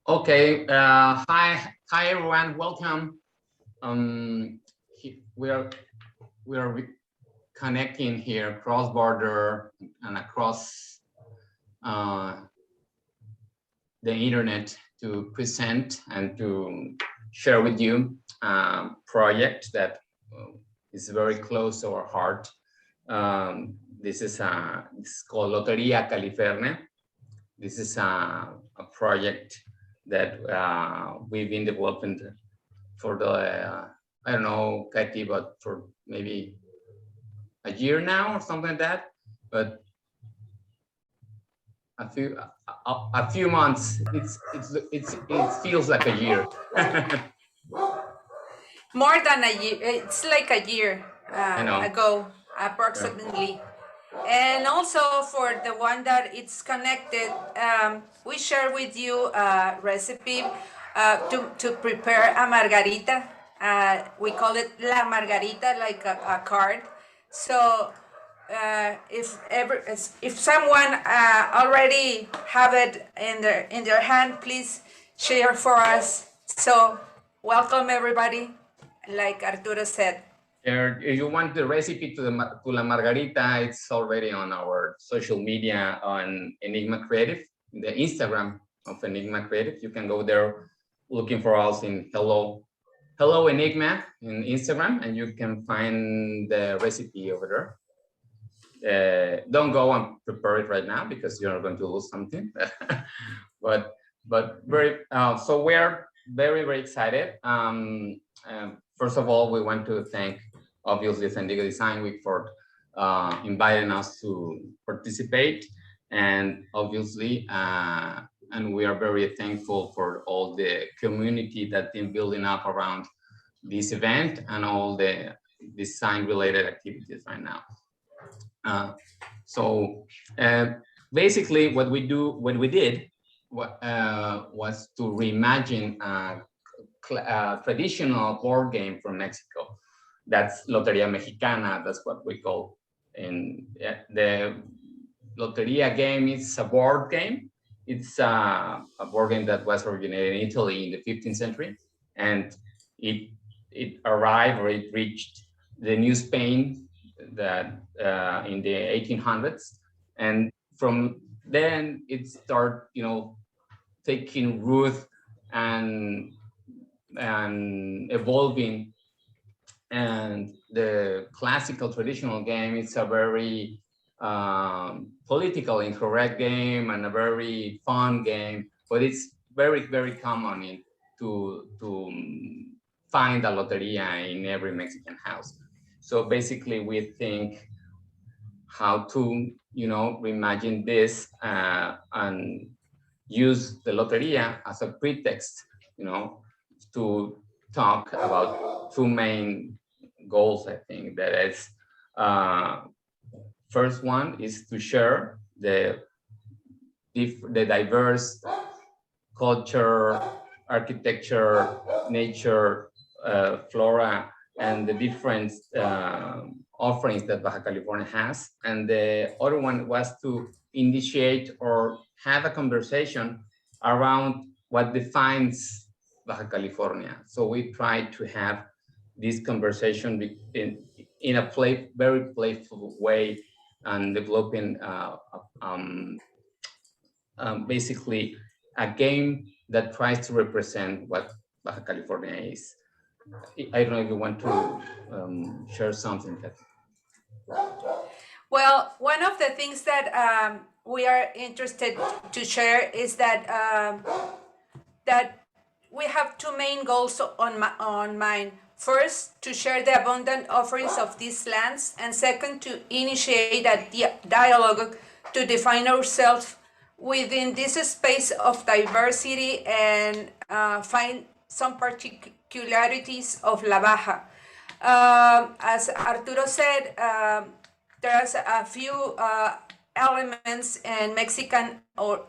Okay. Hi everyone. Welcome. We are connecting here cross border and across the internet to present and to share with you a project that is very close to our heart. This is called Lotería Califerne. This is a project that we've been developing for the, I don't know, Katie, but for maybe a year now or something like that. But a few months, it feels like a year. More than a year. It's like a year ago, approximately. And also for the one that it's connected, we share with you a recipe to prepare a margarita. We call it la margarita, like a card. So if someone already have it in their hand, please share for us. So welcome everybody, like Arturo said. If you want the recipe to la margarita, it's already on our social media on Enigma Creative, the Instagram of Enigma Creative. You can go there looking for us in Hello Enigma in Instagram, and you can find the recipe over there. Don't go and prepare it right now because you're going to lose something. but very so we're very excited. First of all, we want to thank obviously San Diego Design Week for inviting us to participate, and obviously and we are very thankful for all the community that's been building up around this event and all the design related activities right now. Basically what we did was to reimagine a traditional board game from Mexico. That's Lotería Mexicana. That's what we call. And the Lotería game is a board game. It's a board game that was originated in Italy in the 15th century, and it arrived, or it reached the New Spain that in the 1800s, and from then it started, taking root and evolving. And the classical traditional game is a very politically incorrect game and a very fun game, but it's very common to find a loteria in every Mexican house. So basically we think how to reimagine this and use the loteria as a pretext to talk about two main goals. I think that is first one is to share the diverse culture, architecture, nature, flora, and the different offerings that Baja California has. And the other one was to initiate or have a conversation around what defines Baja California. So we try to have this conversation in a very playful way, and developing basically a game that tries to represent what Baja California is. I don't know if you want to share something. Well, one of the things that we are interested to share is that that we have two main goals on mind. First, to share the abundant offerings of these lands, and second, to initiate a dialogue to define ourselves within this space of diversity and find some particularities of La Baja. As Arturo said, there's a few elements in Mexican or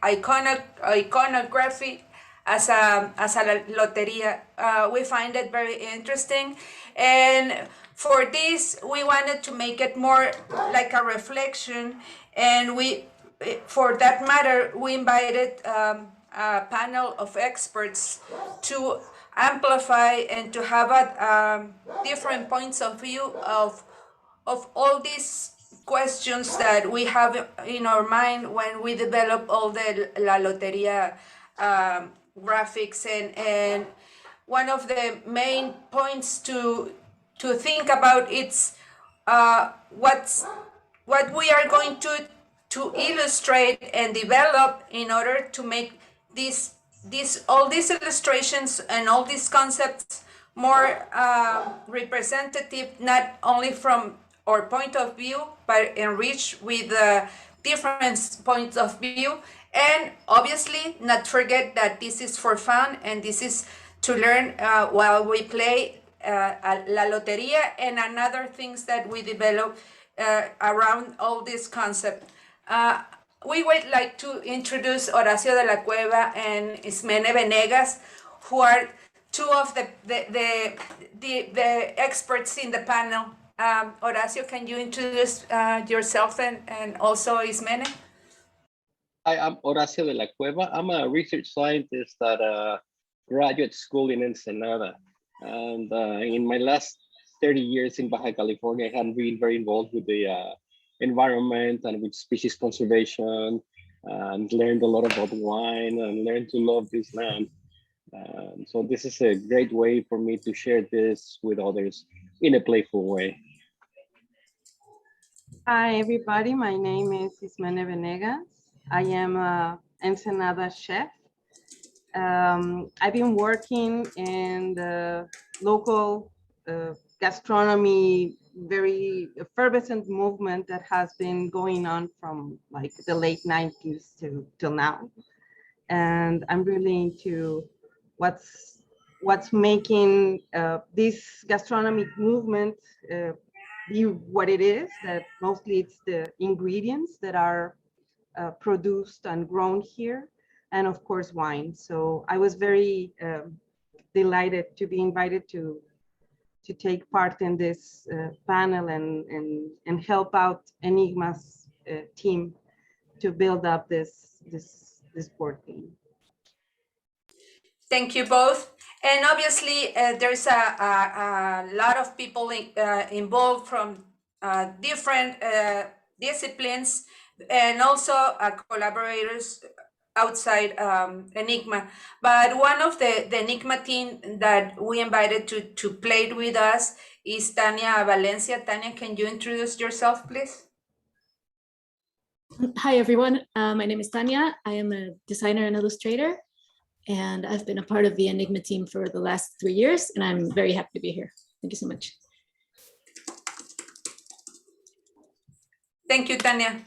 iconography as a loteria. We find it very interesting, and for this we wanted to make it more like a reflection, and for that matter we invited a panel of experts to amplify and to have a, different points of view of all these questions that we have in our mind when we develop all the La Lotería graphics, and one of the main points to think about it's what we are going to illustrate and develop in order to make all these illustrations and all these concepts more representative, not only from our point of view, but enriched with different points of view. And obviously, not forget that this is for fun and this is to learn while we play La Lotería and another things that we develop around all this concept. We would like to introduce Horacio de la Cueva and Ismane Venegas, who are two of the experts in the panel. Horacio, can you introduce yourself and also Ismene? Hi, I'm Horacio de la Cueva. I'm a research scientist at a graduate school in Ensenada. And in my last 30 years in Baja, California, I have been very involved with the environment and with species conservation, and learned a lot about wine and learned to love this land. So this is a great way for me to share this with others in a playful way. Hi, everybody. My name is Ismane Venegas. I am an Ensenada chef. I've been working in the local gastronomy, very effervescent movement that has been going on from like the late 90s till now. And I'm really into what's making this gastronomic movement be what it is, that mostly it's the ingredients that are produced and grown here, and of course wine. So I was very delighted to be invited to take part in this panel and help out Enigma's team to build up this board game. Thank you both. And obviously, there's a lot of people involved from different disciplines, and also collaborators outside Enigma. But one of the Enigma team that we invited to play with us is Tania Valencia. Tania, can you introduce yourself, please? Hi, everyone. My name is Tania. I am a designer and illustrator, and I've been a part of the Enigma team for the last 3 years, and I'm very happy to be here. Thank you so much. Thank you, Tania.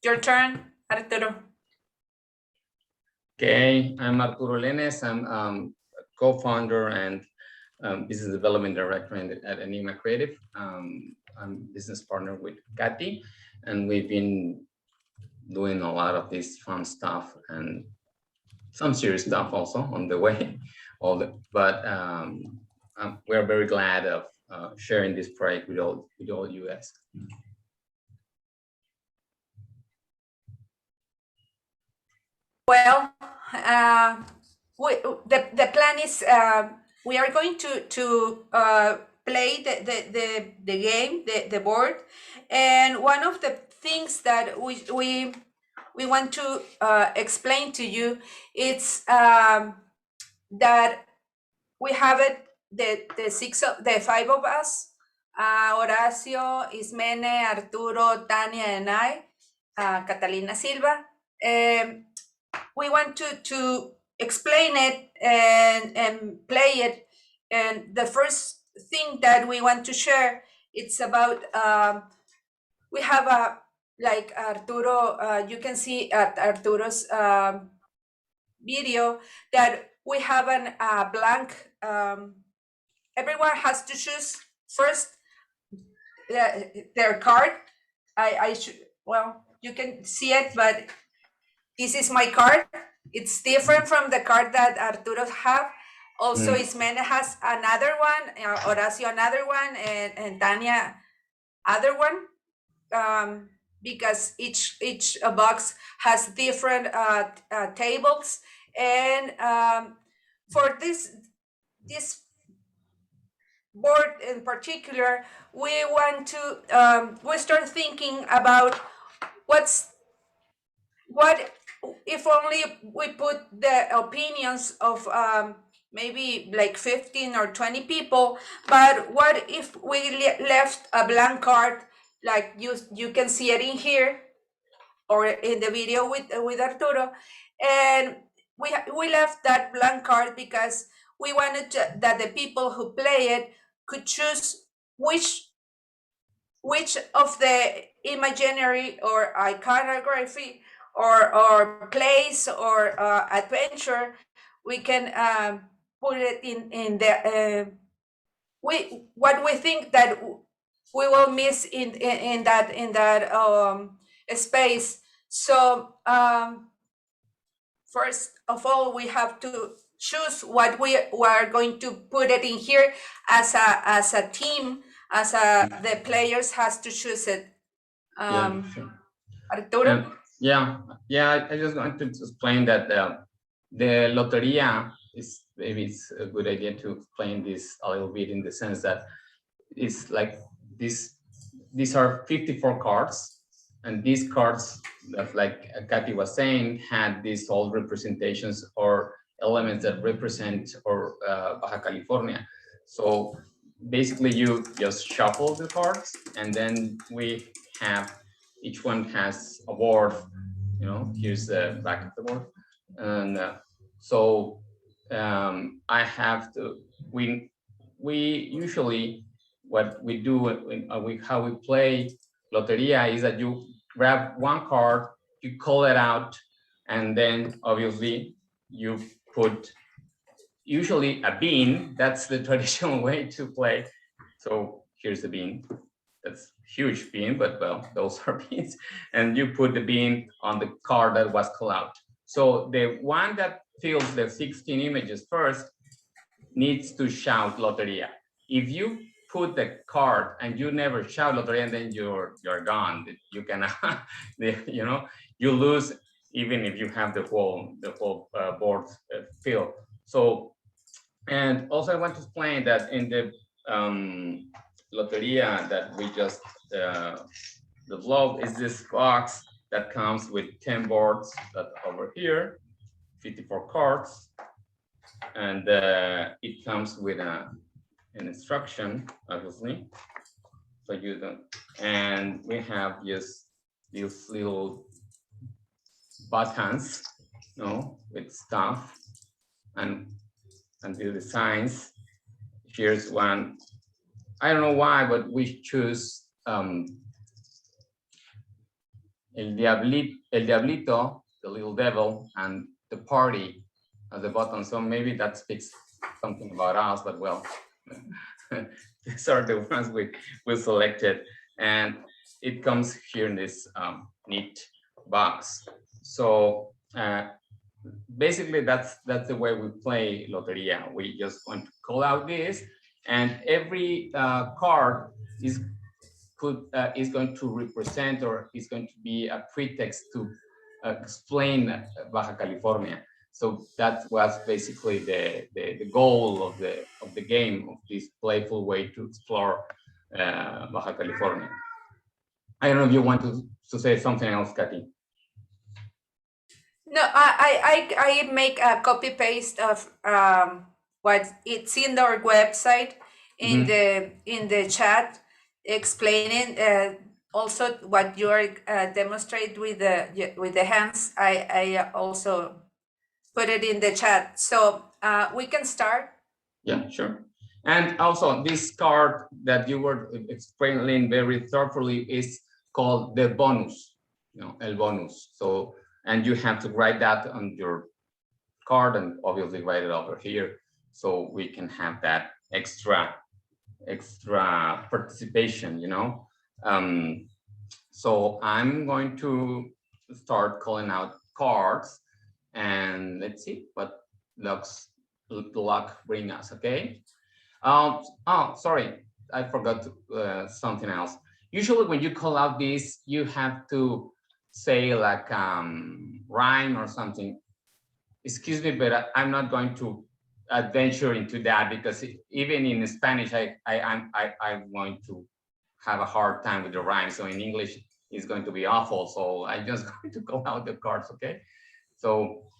Your turn, Arturo. Okay, I'm Arturo Lenes. I'm a co-founder and business development director at Enigma Creative. I'm business partner with Katy, and we've been doing a lot of this fun stuff and some serious stuff also on the way. But we're very glad of sharing this project with all you guys. Well, the plan is we are going to play the game, the board, and one of the things that we want to explain to you is that we have it the five of us, Horacio, Ismene, Arturo, Tania, and I, Catalina Silva. We want to explain it and play it. And the first thing that we want to share, it's about, we have a, like Arturo, you can see at Arturo's video that we have a blank, everyone has to choose first their card. I should, well, you can see it, but this is my card. It's different from the card that Arturo have. Also, Ismene has another one, Horacio another one, and Tania other one. because each box has different tables, and for this board in particular, we want to we start thinking about what if only we put the opinions of maybe like 15 or 20 people, but what if we left a blank card, like you can see it in here or in the video with Arturo, and we left that blank card because we wanted that the people who play it could choose which of the imaginary or iconography or place or adventure we can put it in the what we think that we will miss in that space. So first of all, we have to choose what we are going to put it in here as a team, the players has to choose it. Yeah, sure. Arturo? I just want to explain that the Lotería is, maybe it's a good idea to explain this a little bit, in the sense that it's like these are 54 cards, and these cards, that, like Katy was saying, had these old representations or elements that represent or Baja California. So basically you just shuffle the cards, and then we have, each one has a board, you know, here's the back of the board. And so I have to, we usually, what we do, how we play Lotería is that you grab one card, you call it out, and then obviously you put usually a bean. That's the traditional way to play. So here's the bean. That's huge bean, but well, those are beans. And you put the bean on the card that was called out. So the one that fills the 16 images first needs to shout Lotería. If you put the card and you never shout Lotería, and then you're gone. You cannot, you know, you lose even if you have the whole board filled. So, and also I want to explain that in the Lotería that we just developed is this box that comes with 10 boards that over here, 54 cards, and it comes with an instruction, obviously, so you don't, and we have just these little buttons, you know, with stuff and the designs. Here's one. I don't know why, but we choose El Diablito, the little devil, and the party at the bottom. So maybe that speaks something about us, but well, these are the ones we selected, and it comes here in this neat box. So basically that's the way we play Lotería. We just want to call out this, and every card is going to represent, or is going to be a pretext to explain Baja California. So that was basically the goal of the game, of this playful way to explore Baja California. I don't know if you want to say something else, Katy. No, I make a copy paste of what it's in our website, in the chat, explaining also what you are demonstrate with the hands. I also put it in the chat, so we can start. Yeah, sure. And also this card that you were explaining very thoroughly is called the bonus, you know, el bonus. So, and you have to write that on your card, and obviously write it over here, so we can have that extra participation, you know. So I'm going to start calling out cards, and let's see what luck bring us. Okay. Oh, sorry, I forgot something else. usually when you call out this, you have to say like rhyme or something. Excuse me, but I'm not going to adventure into that because even in Spanish, I'm going to have a hard time with the rhyme. So in English, it's going to be awful. So I'm just going to call out the cards, okay? So,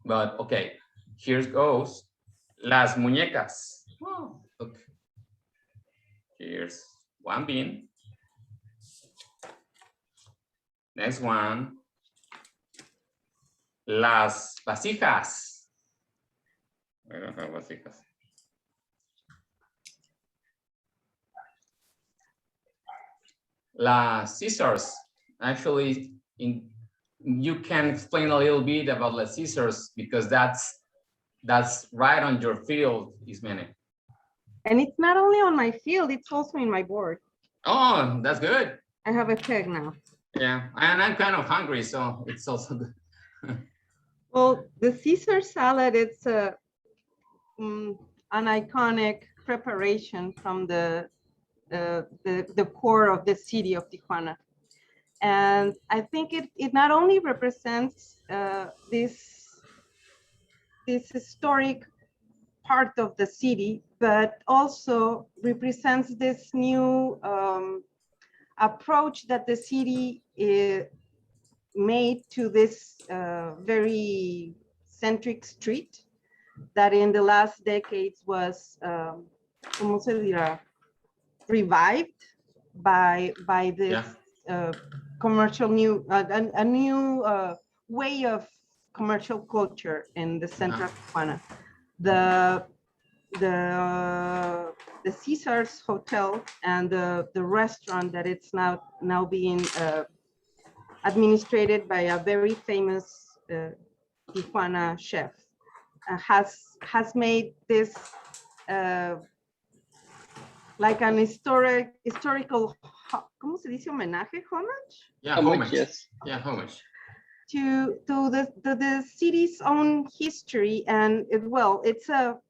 but okay, here goes. Las muñecas. Oh, look. Here's one bean. Next one. Las vasijas. I don't have vasijas. Las scissors. Actually, you can explain a little bit about las scissors because that's right on your field, Ismene. And it's not only on my field, it's also in my board. Oh, that's good. I have a peg now. Yeah, and I'm kind of hungry, so it's also good. Well, the Caesar salad, it's an iconic preparation from the core of the city of Tijuana. And I think it not only represents this historic part of the city, but also represents this new approach that the city made to this very centric street that in the last decades was ¿cómo se dirá? Revived by this commercial new a new way of commercial culture in the center of Tijuana. The Caesar's Hotel and the restaurant that it's now being administrated by a very famous Tijuana chef has made this like an historical, ¿cómo se dice? Homenaje, homage? Yeah, homage. Yes. Yeah, homage. To the city's own history, and it's a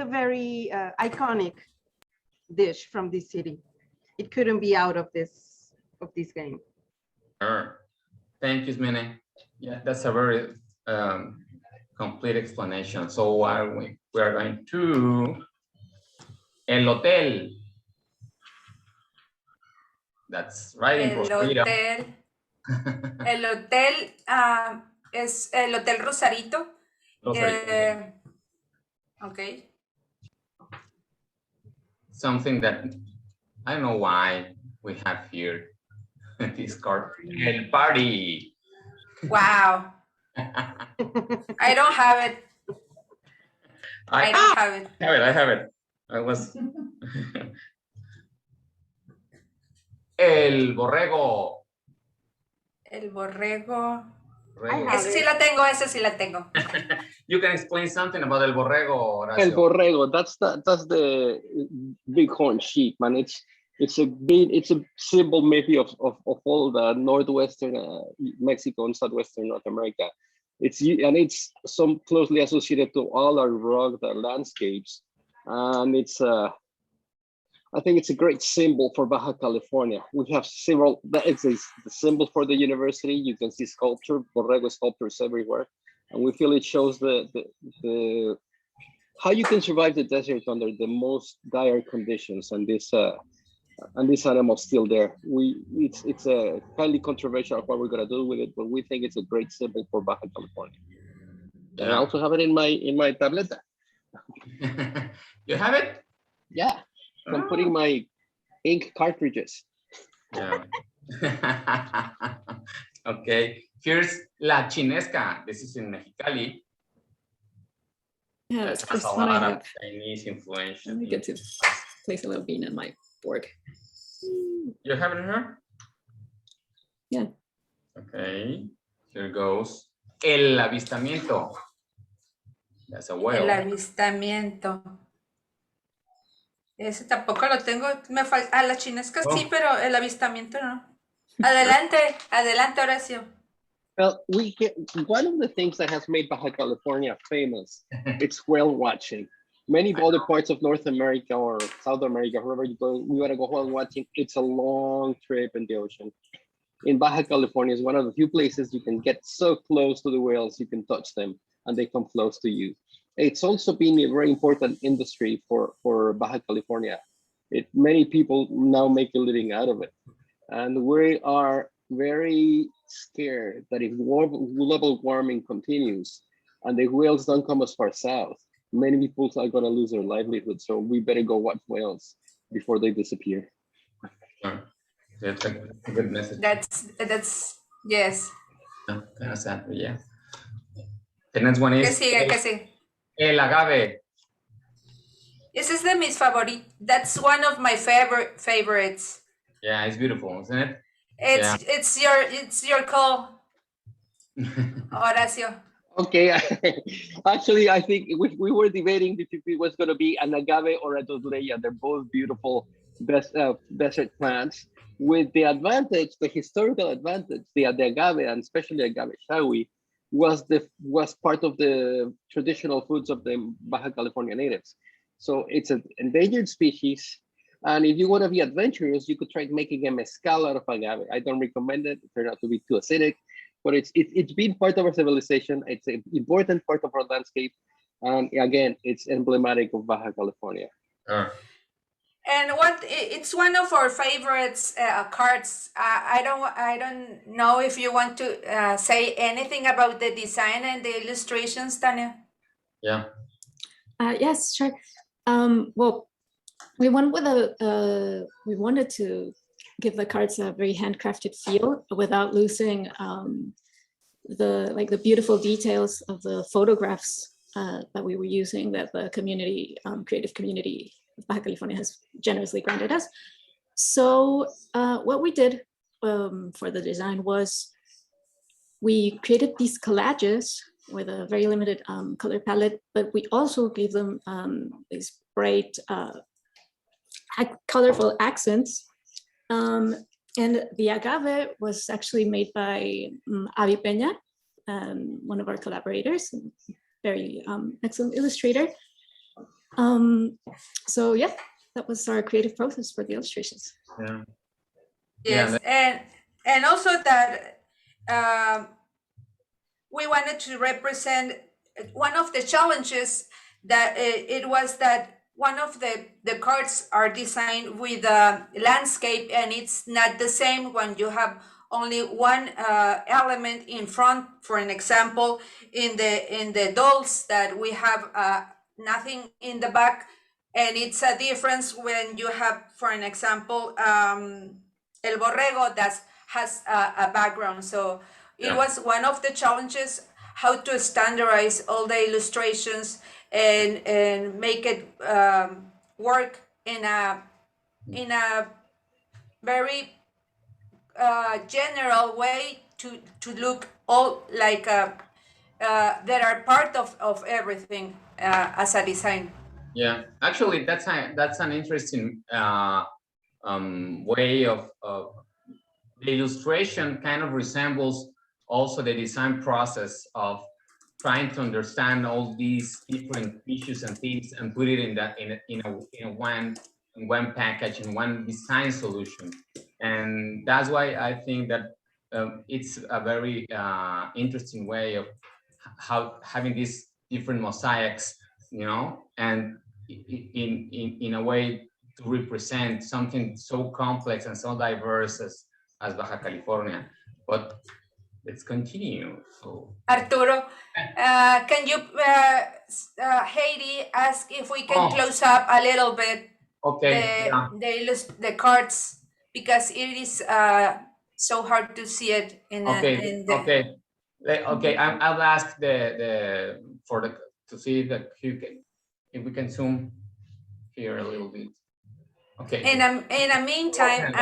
very iconic dish from this city. It couldn't be out of this game. Sure. Thank you, Ismene. Yeah, that's a very complete explanation. So we are going to El Hotel. That's right in Rosarito. El hotel es el Hotel Rosarito. Okay. Something that I don't know why we have here this card. El Party. Wow. I don't have it. I don't have it. I have it. I was. El Borrego. El Borrego. Borrego. Ese sí la tengo. You can explain something about El Borrego, Horacio. El Borrego, that's the bighorn sheep, man. It's a symbol maybe of all the northwestern Mexico and southwestern North America. It's so closely associated to all our rugged landscapes, and I think it's a great symbol for Baja California. We have several. It's the symbol for the university. You can see sculpture, Borrego sculptures everywhere, and we feel it shows the how you can survive the desert under the most dire conditions, and this animal's still there. It's a highly controversial what we're gonna do with it, but we think it's a great symbol for Baja California. And I also have it in my tableta. You have it? Yeah. I'm putting my ink cartridges. Yeah. Okay. Here's La Chinesca. This is in Mexicali. Yeah, That that's has the a first one I lot have. of Chinese influence. Let me get to place a little bean in my board. You have it here? Yeah. Okay. Here goes. El avistamiento. That's a whale. El avistamiento. Ese tampoco lo tengo. Me falta. La chinesca sí, pero el avistamiento no. Adelante, Horacio. Well, one of the things that has made Baja California famous, it's whale watching. Many other parts of North America or South America, wherever you go, we want to go home watching. It's a long trip in the ocean. In Baja California is one of the few places you can get so close to the whales, you can touch them and they come close to you. It's also been a very important industry for Baja California. Many people now make a living out of it. And we are very scared that if global warming continues and the whales don't come as far south, many people are going to lose their livelihood. So we better go watch whales before they disappear. Sure. That's a good message. That's yes. Kind of sad, but yeah. The next one is ¿Qué sigue? el agave. Ese es de mis favoritos. That's one of my favorites. Yeah, it's beautiful, isn't it? It's your call, Horacio. Okay, actually, I think we were debating if it was going to be an agave or a dosleya. They're both beautiful desert plants with the advantage, the historical advantage, the agave and especially agave shawi was part of the traditional foods of the Baja California natives. So it's an endangered species. And if you want to be adventurous, you could try making a mezcal out of agave. I don't recommend it. It turned out to be too acidic. But it's been part of our civilization. It's an important part of our landscape. And again, it's emblematic of Baja California. And it's one of our favorites cards. I don't know if you want to say anything about the design and the illustrations, Tanya. Yeah. Yes, sure. Well, we went with we wanted to give the cards a very handcrafted feel without losing the beautiful details of the photographs that we were using, that the community, creative community of Baja California has generously granted us. So what we did for the design was we created these collages with a very limited color palette, but we also gave them these bright, colorful accents. And the agave was actually made by Avi Peña, one of our collaborators, very excellent illustrator. So yeah, that was our creative process for the illustrations. Yeah. Yes, yeah. And also that we wanted to represent one of the challenges that it was that one of the cards are designed with a landscape, and it's not the same when you have only one element in front. For an example, in the dolls that we have nothing in the back, and it's a difference when you have, for an example, El Borrego that has a background. So it was one of the challenges, how to standardize all the illustrations and make it work in a very general way to look all like that are part of everything as a design. Yeah, actually, that's an interesting way of the illustration kind of resembles also the design process of trying to understand all these different issues and themes and put it in one package, in one design solution. And that's why I think that it's a very interesting way of how having these different mosaics, and in a way to represent something so complex and so diverse as Baja California. But let's continue. So Arturo, can you, Heidi, ask if we can close up a little bit the cards, because it is so hard to see it in Okay. I'll ask to see if we can zoom here a little bit. Okay. In a meantime,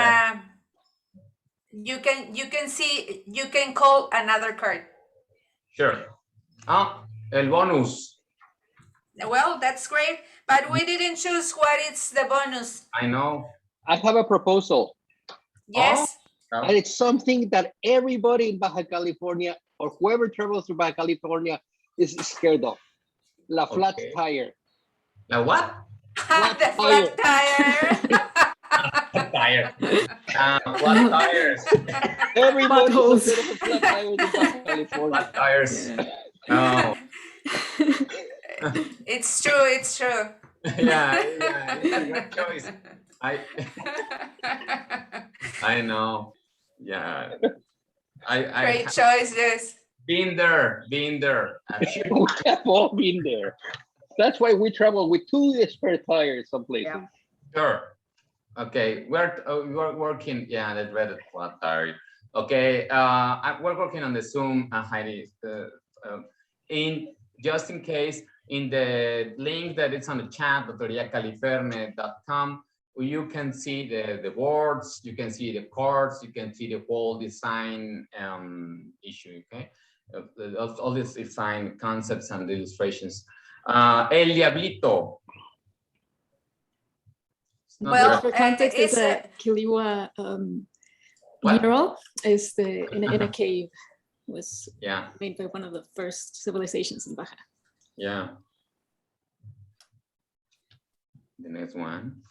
you can call another card. Sure. El bonus. Well, that's great, but we didn't choose what is the bonus. I know. I have a proposal. Yes. And it's something that everybody in Baja California or whoever travels to Baja California is scared of. La flat tire. La what? The flat tire. Tire. Flat tires. Everybody's Potholes. afraid of a flat tire in Baja California. Flat tires. Yeah. No. It's true. It's true. Yeah, it's a good choice. I know. Yeah. I Great choices. been there. Actually, We have all been there. That's why we travel with 2 spare tires some places. Yeah. sure. Okay, we're working. Yeah, the dreaded flat tire. Okay, we're working on the Zoom, Heidi. Just in case, in the link that is on the chat, loteriacaliferne.com, you can see the boards, you can see the cards, you can see the whole design issue. Okay, all these design concepts and illustrations. El Diablito. Well, For context, it's it's a Kiliwa What? mural. Is in a cave. Was Yeah, made by one of the first civilizations in Baja. yeah. The next one.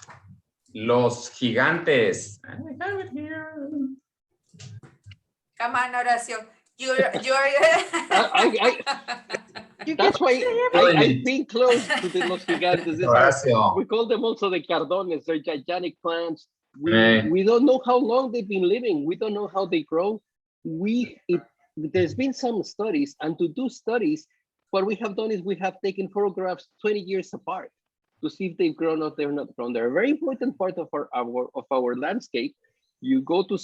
Los Gigantes. I have it here. come on, Horacio. You're That's why I've been close to the Los Gigantes. Horacio. We call them also the cardones. They're gigantic plants. Right. We don't know how long they've been living. We don't know how they grow. There's been some studies, and to do studies, what we have done is we have taken photographs 20 years apart to see if they've grown or they're not grown. They're a very important part of our landscape. You go to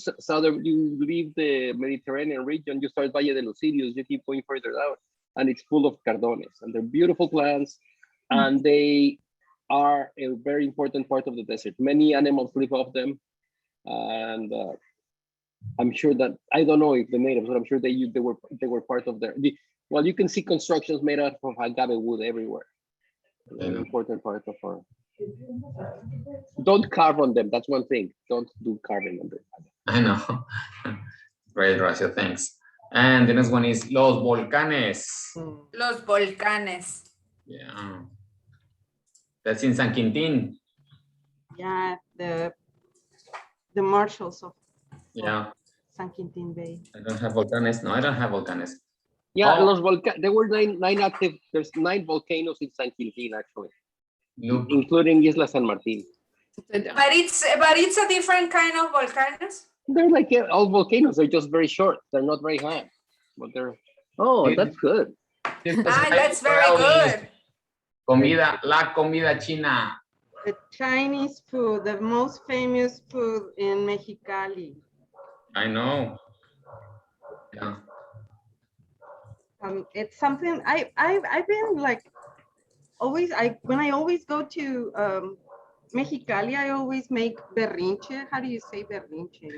you leave the Mediterranean region, you start Valle de los Sirios, you keep going further out, and it's full of cardones, and they're beautiful plants, and they are a very important part of the desert. Many animals live off them, and I'm sure that, I don't know if the natives, but I'm sure they were part of well, you can see constructions made out of agave wood everywhere. An important part of our. Don't carve on them. That's one thing. Don't do carving on them. I know. Great, Horacio, thanks. And the next one is Los Volcanes. Los Volcanes. Yeah. That's in San Quintin. Yeah, the marshals of Yeah. San Quintin Bay. I don't have volcanes. No, I don't have volcanes. Yeah, Oh. there were nine active. There's 9 volcanoes in San Quintin actually, Look. including Isla San Martin. But it's a different kind of volcanoes. They're like all volcanoes. They're just very short. They're not very high, but they're. Oh, that's good. That's very good. La comida china. The Chinese food, the most famous food in Mexicali. I know. Yeah. It's something I've been like always. When I always go to Mexicali, I always make berrinche. How do you say berrinche?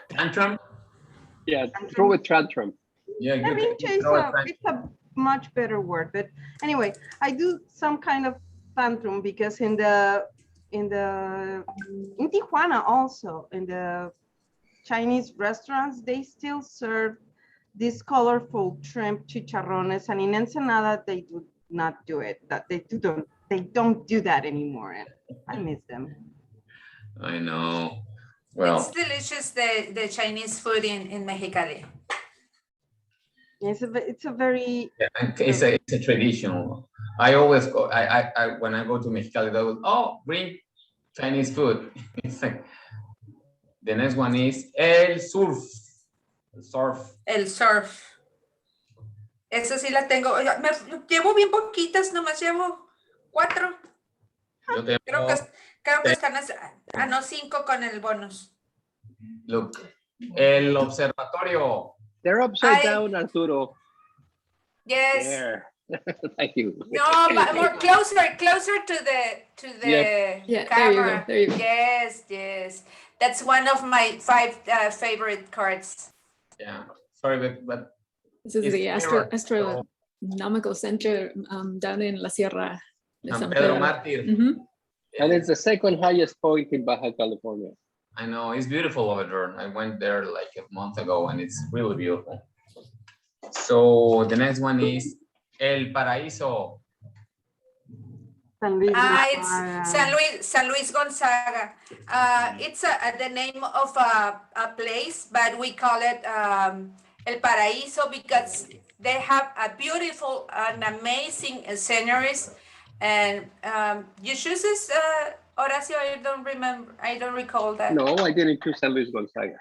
Tantrum? Yeah, throw a tantrum. Yeah, Berrinche is it's a much better word, but anyway, I do some kind of tantrum because in Tijuana also, in the Chinese restaurants, they still serve these colorful shrimp chicharrones, and in Ensenada they do not do it. That they don't do that anymore, and I miss them. I know. Well, it's delicious, the Chinese food in Mexicali. It's a very it's a traditional. I always go. I when I go to Mexicali, they will bring Chinese food. It's like the next one is el surf. El surf. Eso sí la tengo. Llevo bien poquitas, nomás llevo 4. Creo que están no 5 con el bonus. Look, el observatorio. They're upside down, Arturo. Yes. There. Thank you. No, but more closer to the camera. There you go. Yes. That's one of my 5 favorite cards. Yeah. Sorry, but this is the astronomical center down in La Sierra de San Pedro Mártir. And it's the second highest point in Baja California. I know, it's beautiful over there. I went there like a month ago and it's really beautiful. So the next one is El Paraiso. San Luis. It's San Luis Gonzaga. It's the name of a place, but we call it El Paraiso because they have a beautiful and amazing sceneries. And you choose this, Horacio? I don't remember. I don't recall that. No, I didn't choose San Luis Gonzaga.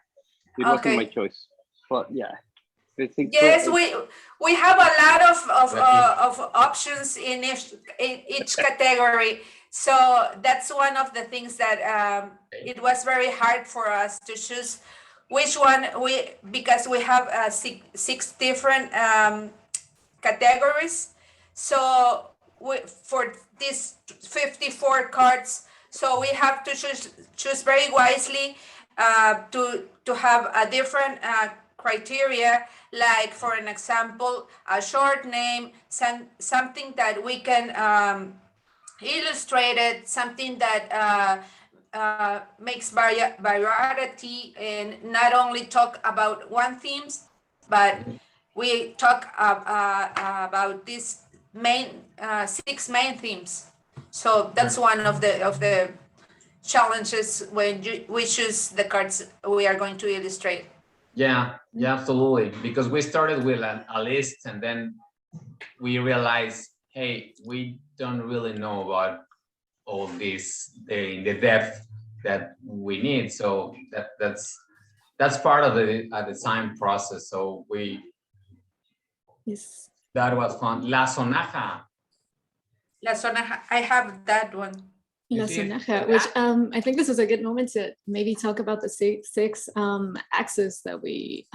It wasn't my Okay. choice. But yeah, I think Yes, we have a lot of options in each category. So that's one of the things that it was very hard for us to choose which one because we have six different categories. So for these 54 cards, so we have to choose very wisely to have a different criteria, like for an example, a short name, something that we can illustrate it, something that makes variety and not only talk about one themes, but we talk about these six main themes. So that's one of the challenges when we choose the cards we are going to illustrate. Yeah, absolutely. Because we started with a list and then we realized, hey, we don't really know about all this in the depth that we need. So that's part of the design process. So Yes. that was fun. La Sonaja. La Sonaja, I have that one. La Sonaja, which I think this is a good moment to maybe talk about the six axes that we,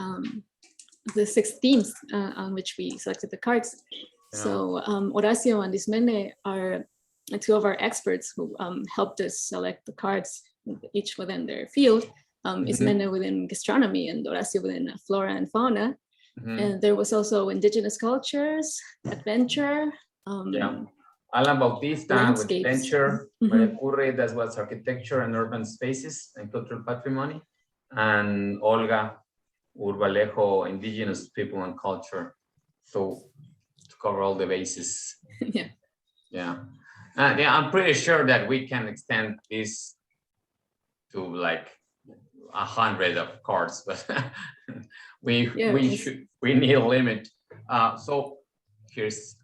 the six themes on which we selected the cards. Yeah. So Horacio and Ismene are two of our experts who helped us select the cards, each within their field. Ismene within gastronomy and Horacio within flora and fauna. And there was also indigenous cultures, adventure. Alan Bautista with adventure, Maria Curry, that was architecture and urban spaces and cultural patrimony, and Olga Urbalejo, indigenous people and culture. So to cover all the bases. Yeah, I'm pretty sure that we can extend this to like 100 of cards, but we need a limit. So here's.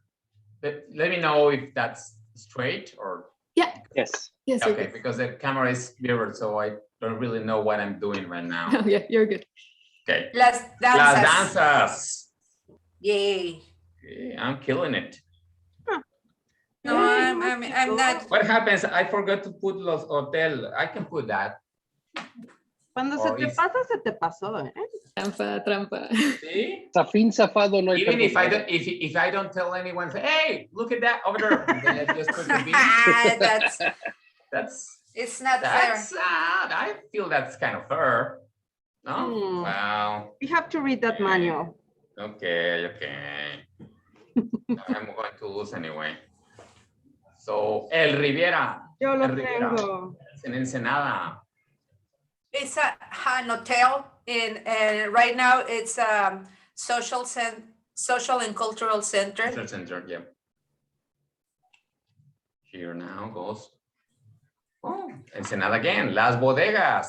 Let me know if that's straight or yes. Okay, because the camera is mirrored, so I don't really know what I'm doing right now. Oh, yeah, you're good. Okay. Las danzas. Yay. Okay, I'm killing it. No, I'm not. What happens? I forgot to put Los Hotel. I can put that. Cuando se te pasa, se te pasó, ¿eh? Trampa. See? Zafín zafado no hay. Even if I don't tell anyone, say, hey, look at that over there. Then I just put the that's it's not fair. I feel that's kind of fair. No? Wow. You have to read that manual. Okay. I'm going to lose anyway. So, El Riviera. Yo lo tengo. Es en Ensenada. It's a hotel and right now it's social and cultural center. Cultural center, yeah. Here now goes. Oh, Ensenada again. Las Bodegas.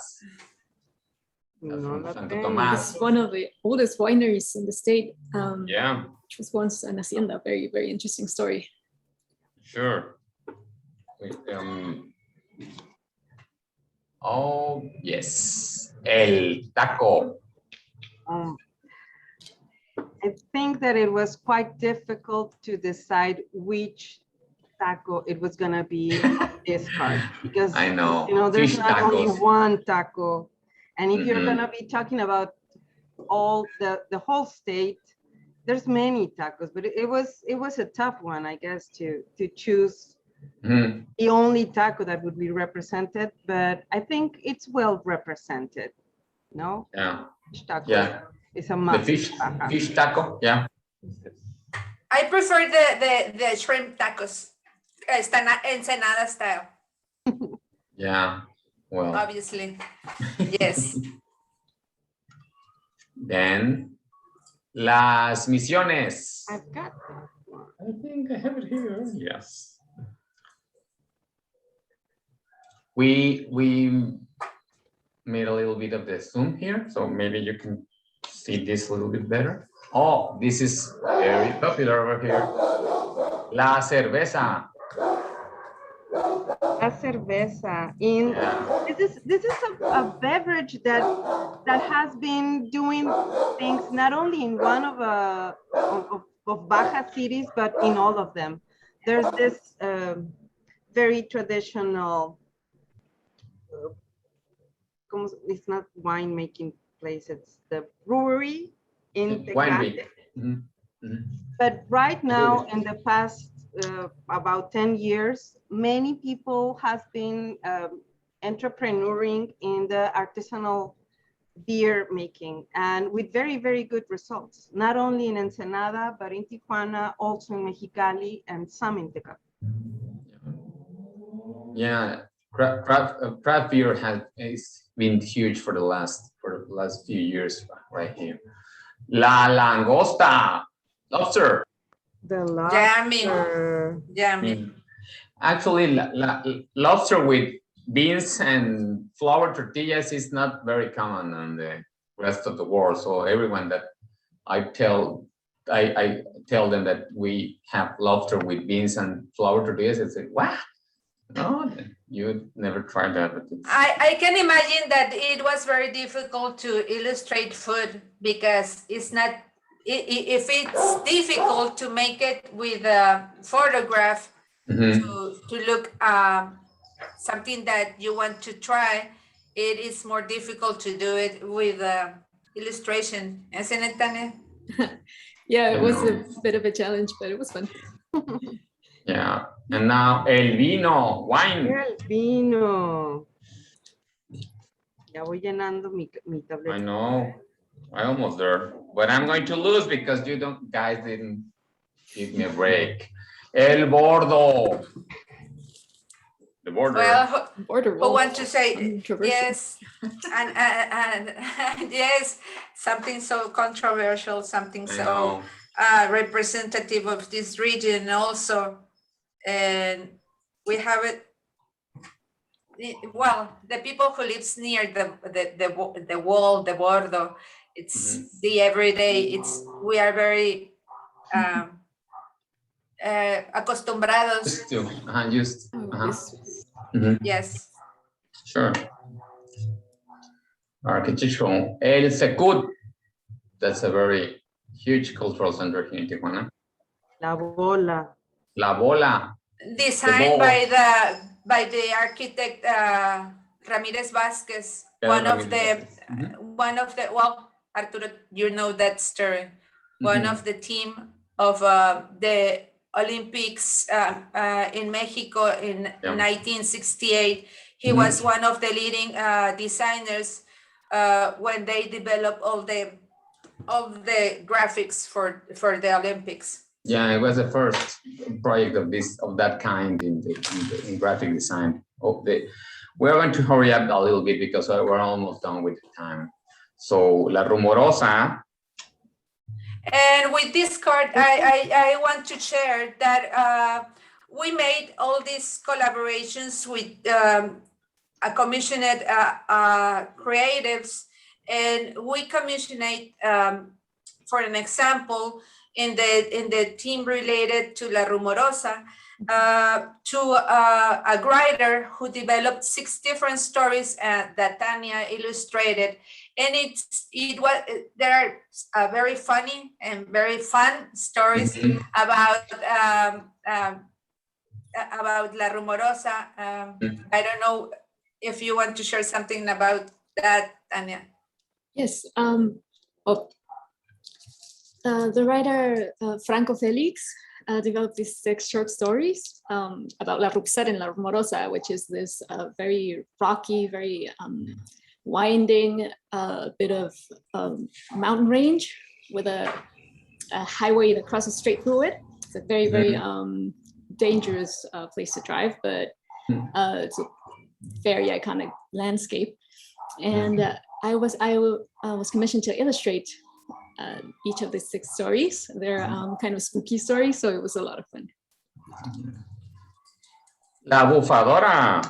Santo Tomás. It's one of the oldest wineries in the state. Yeah. Which was once an hacienda. Very, very interesting story. Sure. Oh, yes. El taco. I think that it was quite difficult to decide which taco it was going to be this card because I know, there's fish not tacos. only one taco, and if you're going to be talking about all the whole state, there's many tacos, but it was a tough one, I guess, to choose the only taco that would be represented, but I think it's well represented. No? Yeah. Fish taco. Yeah. It's a must. The fish taco, yeah. I prefer the shrimp tacos, Ensenada style. Yeah, well. Obviously, yes. Then, Las Misiones. I've got that one. I think I have it here, yes. We made a little bit of the zoom here, so maybe you can see this a little bit better. Oh, this is very popular over here. La cerveza. La cerveza. In Yeah. this is a beverage that has been doing things not only in one of Baja cities, but in all of them. There's this very traditional, it's not winemaking place, it's the brewery in Tecate. Mm-hmm. Mm-hmm. But right now, in the past about 10 years, many people has been entrepreneuring in the artisanal beer making, and with very, very good results, not only in Ensenada, but in Tijuana, also in Mexicali, and some in Tecate. Yeah, craft beer has been huge for the last few years right here. La langosta, lobster. The lobster. Yummy. Actually, lobster with beans and flour tortillas is not very common on the rest of the world. So everyone that I tell them that we have lobster with beans and flour tortillas, they say, "What? No, you never tried that." I can imagine that it was very difficult to illustrate food because it's not. If it's difficult to make it with a photograph, to look something that you want to try, it is more difficult to do it with illustration, isn't it, Tania? Yeah, it was a bit of a challenge, but it was fun. Yeah, and now el vino, wine. El vino. Ya voy llenando mi tableta. I know, I'm almost there, but I'm going to lose because you guys didn't give me a break. El bordo. The border. Well, Border who want to say yes? And yes, something so controversial, something so representative of this region also, and we have it. Well, the people who lives near the wall, the bordo, it's the everyday. We are very acostumbrados. Used. Yes. Sure. Architectural. El Secud. That's a very huge cultural center here in Tijuana. La Bola. La Bola. Designed by the architect Ramirez Vasquez. One of the well, Arturo, you know that story. One of the team of the Olympics in Mexico in 1968. He was one of the leading designers when they developed all the graphics for the Olympics. Yeah, it was the first project of that kind in graphic design. We're going to hurry up a little bit because we're almost done with the time. So La Rumorosa. And with this card, I want to share that we made all these collaborations with commissioned creatives, and we commissioned, for an example, in the team related to La Rumorosa, to a writer who developed 6 different stories that Tania illustrated. And there are very funny and very fun stories about La Rumorosa. I don't know if you want to share something about that, Tania. Yes. The writer Franco Felix developed these 6 short stories about La Ruxer and La Rumorosa, which is this very rocky, very winding bit of mountain range with a highway that crosses straight through it. It's a very, very dangerous place to drive, but it's a very iconic landscape. And I was commissioned to illustrate each of the 6 stories. They're kind of spooky stories, so it was a lot of fun. La Bufadora.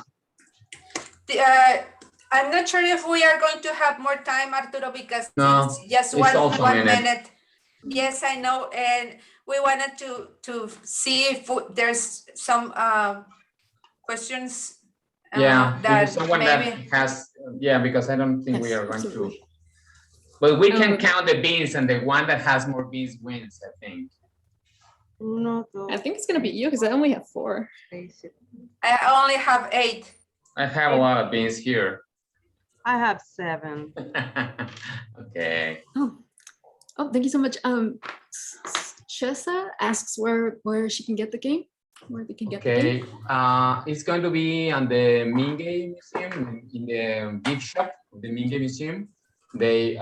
I'm not sure if we are going to have more time, Arturo, because No, it's just it's also one a minute. minute. Yes, I know, and we wanted to see if there's some questions. Yeah, that if someone maybe that has, yeah, because I don't think we Yes, are going to. absolutely. But we can count the beans, and the one that has more beans wins, I think. Uno, dos, I think it's gonna be you because I only have 4. seis, siete. I only have 8. I have a lot of beans here. I have 7. Okay. Oh, thank you so much. Chesa asks where she can get the game, where they can get the game. Okay. It's going to be on the Mingay Museum, in the gift shop of the Mingay Museum. They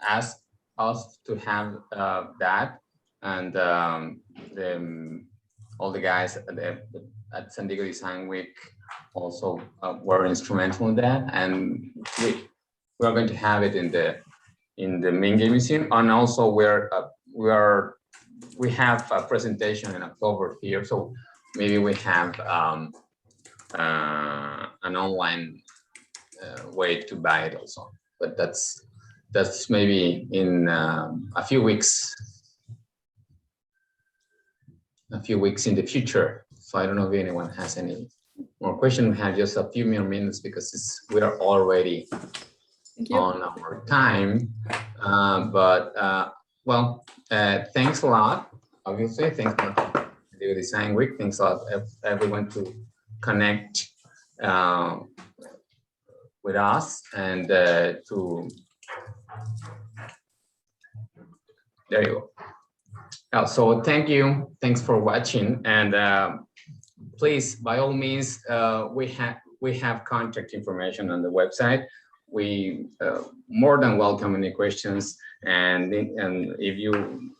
asked us to have that, and all the guys at San Diego Design Week also were instrumental in that, and we're going to have it in the Mingay Museum, and also we have a presentation in October here, so maybe we have an online way to buy it also, but that's maybe in a few weeks in the future. So I don't know if anyone has any more questions. We have just a few more minutes because we are already on our time. Well, thanks a lot. Obviously, thanks for the Design Week. Thanks a lot, everyone, to connect with us and there you go. So thank you. Thanks for watching, and please, by all means, we have contact information on the website. We more than welcome any questions, and if you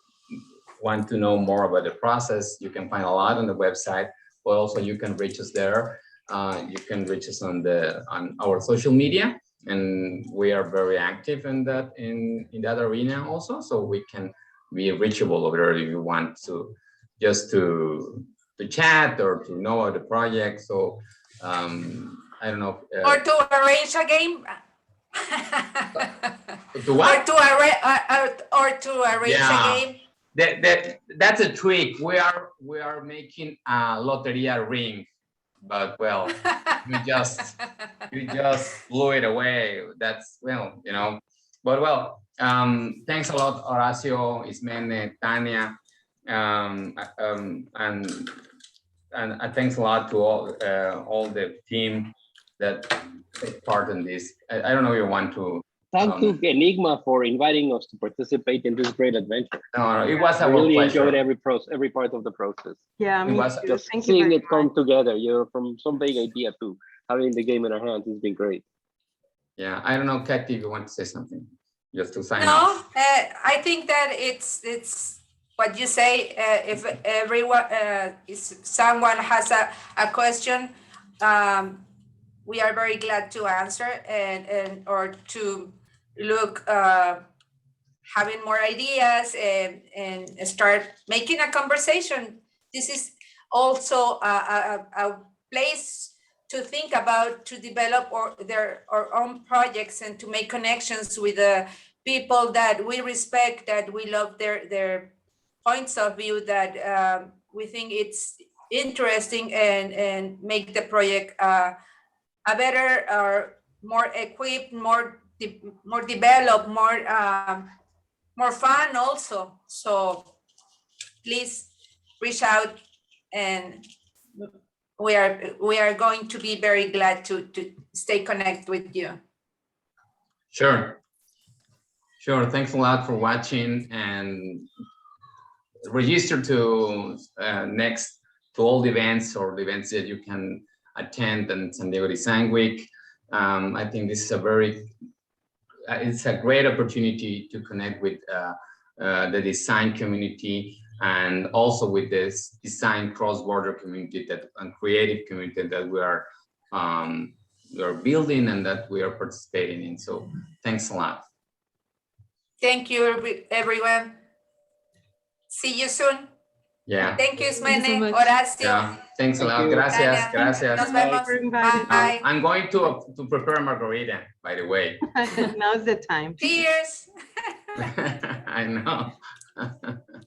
want to know more about the process, you can find a lot on the website, but also you can reach us there. You can reach us on our social media, and we are very active in that arena also, so we can be reachable over there if you want to just to chat or to know the project. So I don't know. Or to arrange a game. To what? Or to arrange a game. That's a trick. We are making a Lotería ring, but well, you just blew it away. That's, well, you know, but well, thanks a lot, Horacio, Ismene, Tania, and thanks a lot to all the team that take part in this. I don't know if you want to. Thank you, Enigma, for inviting us to participate in this great adventure. No, it was I our really pleasure. enjoyed every part of the process. Yeah, me was too. Just Thank you seeing very it come much. together, from some big idea to having the game in our hands has been great. Yeah, I don't know, Kathy, if you want to say something, just to sign No, off. I think that it's what you say. If everyone, if someone has a question, we are very glad to answer and or to look, having more ideas and start making a conversation. This is also a place to think about, to develop our own projects and to make connections with the people that we respect, that we love their points of view, that we think it's interesting, and make the project a better or more equipped, more developed, more fun also. So please reach out, and we are going to be very glad to stay connected with you. Sure. Thanks a lot for watching, and register to all the events or the events that you can attend in San Diego Design Week. I think this is it's a great opportunity to connect with the design community, and also with this design cross-border community and creative community that we are building and that we are participating in. So thanks a lot. Thank you, everyone. See you soon. Yeah. Thank you, Thank you so Ismane, much. Horacio. Yeah. Thanks a Thank lot. you. Gracias. Tania. Gracias. Nos vemos. For inviting Bye. I'm going to prepare a margarita, by the way. Now's the time. Cheers. I know.